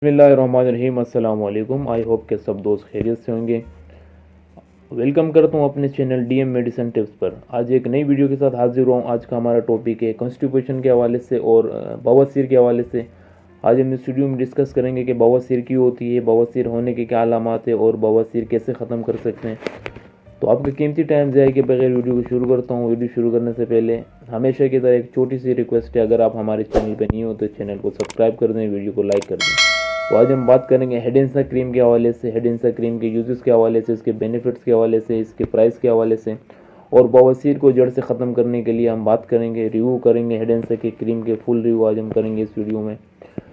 बिस्मिल्लाहिर्रहमानिर्रहीम। अस्सलाम वालेकुम। आई होप के सब दोस्त खैरियत से होंगे। वेलकम करता हूँ अपने चैनल डीएम मेडिसिन टिप्स पर। आज एक नई वीडियो के साथ हाजिर हुआ हूँ। आज का हमारा टॉपिक है कॉन्स्टिपेशन के हवाले से और बवासीर के हवाले से। आज हम इस वीडियो में डिस्कस करेंगे कि बवासीर क्यों होती है, बवासीर होने के क्या अलामात है और बवासीर कैसे ख़त्म कर सकते हैं। तो आपका कीमती टाइम ज़ाया के बगैर वीडियो को शुरू करता हूँ। वीडियो शुरू करने से पहले हमेशा की तरह एक छोटी सी रिक्वेस्ट है, अगर आप हमारे चैनल पर नहीं हो तो चैनल को सब्सक्राइब कर दें, वीडियो को लाइक कर दें। तो आज हम बात करेंगे हेड एंड शोल्डर क्रीम के हवाले से, हेड एंड शोल्डर क्रीम के यूजेस के हवाले से, इसके बेनिफिट्स के हवाले से, इसके प्राइस के हवाले से, और बवासीर को जड़ से ख़त्म करने के लिए हम बात करेंगे, रिव्यू करेंगे हेड एंड शोल्डर की क्रीम के फुल रिव्यू आज हम करेंगे इस वीडियो में।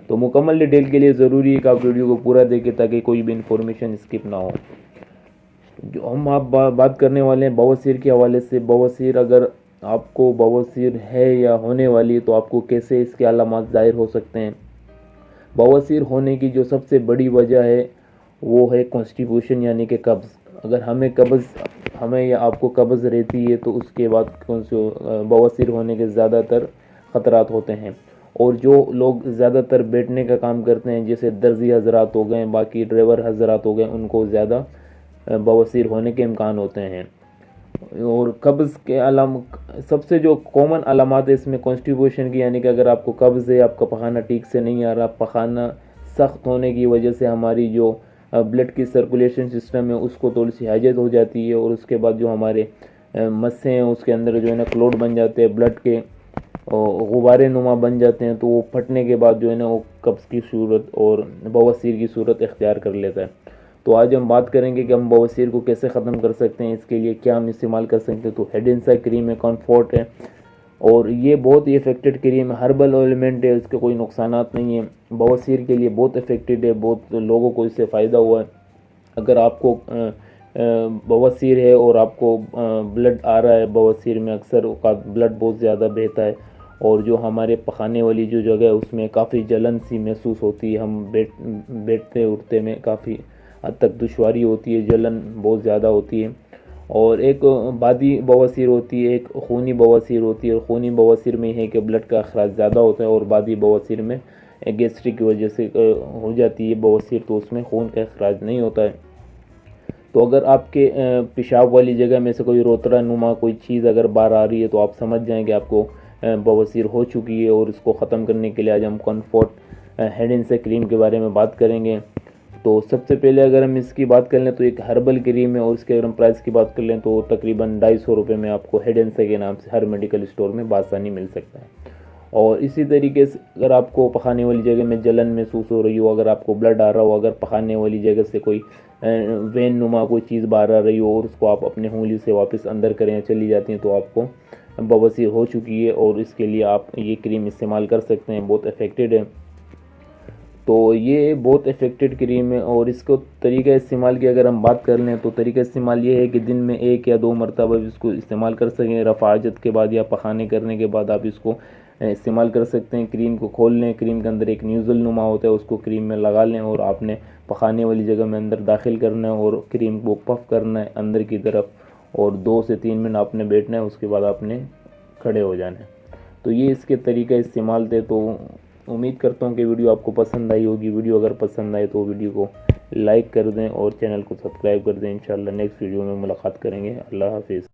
तो मुकम्मल डिटेल के लिए ज़रूरी है कि आप वीडियो को पूरा देखें ताकि कोई भी इंफॉर्मेशन स्किप ना हो। जो हम आप बात करने वाले हैं बवासीर के हवाले से। बवासीर, अगर आपको बवासीर है या होने वाली है तो आपको कैसे इसके अलामात ज़ाहिर हो सकते हैं। बवासीर होने की जो सबसे बड़ी वजह है वो है कॉन्स्टिपेशन यानी कि कब्ज़। अगर हमें या आपको कब्ज़ रहती है तो उसके बाद बवासीर होने के ज़्यादातर ख़तरात होते हैं। और जो लोग ज़्यादातर बैठने का काम करते हैं, जैसे दर्जी हजरात हो गए, बाकी ड्राइवर हजरात हो गए, उनको ज़्यादा बवासीर होने के इम्कान होते हैं। और कब्ज़ के सबसे जो कॉमन अलामात है इसमें कॉन्स्टिपेशन की, यानी कि अगर आपको कब्ज़ है, आपका पखाना ठीक से नहीं आ रहा, पखाना सख्त होने की वजह से हमारी जो ब्लड की सर्कुलेशन सिस्टम है उसको थोड़ी सी हैजत हो जाती है, और उसके बाद जो हमारे मस्से हैं उसके अंदर जो है ना क्लोट बन जाते हैं, ब्लड के गुब्बारे नुमा बन जाते हैं, तो वो फटने के बाद जो है ना वो कब्ज़ की सूरत और बवासीर की सूरत इख्तियार कर लेता है। तो आज हम बात करेंगे कि हम बवासीर को कैसे ख़त्म कर सकते हैं, इसके लिए क्या हम इस्तेमाल कर सकते हैं। तो हेड एंड शोल्डर क्रीम है, कम्फर्ट है, और ये बहुत ही इफेक्टेड क्रीम है, हर्बल एलिमेंट है, इसके कोई नुकसानात नहीं है। बवासीर के लिए बहुत इफेक्टेड है, बहुत लोगों को इससे फ़ायदा हुआ है। अगर आपको बवासीर है और आपको ब्लड आ रहा है, बवासीर में अक्सर ब्लड बहुत ज़्यादा बहता है और जो हमारे पखाने वाली जो जगह है उसमें काफ़ी जलन सी महसूस होती है, हम बैठते उठते में काफ़ी हद तक दुश्वारी होती है, जलन बहुत ज़्यादा होती है। और एक बादी बवासीर होती है, एक खूनी बवासीर होती है। और खूनी बवासीर में है कि ब्लड का अखराज ज़्यादा होता है, और बादी बवासीर में गैस्ट्रिक की वजह से हो जाती है बवासीर, तो उसमें खून का अखराज नहीं होता है। तो अगर आपके पेशाब वाली जगह में से कोई रोतरा नुमा कोई चीज़ अगर बाहर आ रही है तो आप समझ जाएँ कि आपको बवासीर हो चुकी है। और इसको ख़त्म करने के लिए आज हम comfort head and shoulder cream के बारे में बात करेंगे। तो सबसे पहले अगर हम इसकी बात कर लें तो एक हर्बल क्रीम है, और इसके अगर हम प्राइस की बात कर लें तो तकरीबन 250 रुपये में आपको हेड एंड शोल्डर के नाम से हर मेडिकल स्टोर में बासानी मिल सकता है। और इसी तरीके से अगर आपको पखाने वाली जगह में जलन महसूस हो रही हो, अगर आपको ब्लड आ रहा हो, अगर पखाने वाली जगह से कोई वेन नुमा कोई चीज़ बाहर आ रही हो और उसको आप अपने उंगली से वापस अंदर करें चली जाती हैं, तो आपको बवासीर हो चुकी है। और इसके लिए आप ये क्रीम इस्तेमाल कर सकते हैं, बहुत इफेक्टेड है। तो ये बहुत इफेक्टेड क्रीम है। और इसको तरीका इस्तेमाल की अगर हम बात कर लें तो तरीका इस्तेमाल ये है कि दिन में 1 या 2 मरतबा इसको इस्तेमाल कर सकें। रफ़ाजत के बाद या पखाने करने के बाद आप इसको इस्तेमाल कर सकते हैं। क्रीम को खोल लें, क्रीम के अंदर एक न्यूज़ल नुमा होता है, उसको क्रीम में लगा लें और आपने पखाने वाली जगह में अंदर दाखिल करना है और क्रीम को पफ करना है अंदर की तरफ, और 2 से 3 मिनट आपने बैठना है, उसके बाद आपने खड़े हो जाना है। तो ये इसके तरीका इस्तेमाल थे। तो उम्मीद करता हूँ कि वीडियो आपको पसंद आई होगी। वीडियो अगर पसंद आए तो वीडियो को लाइक कर दें और चैनल को सब्सक्राइब कर दें। इंशाल्लाह नेक्स्ट वीडियो में मुलाकात करेंगे। अल्लाह हाफिज़।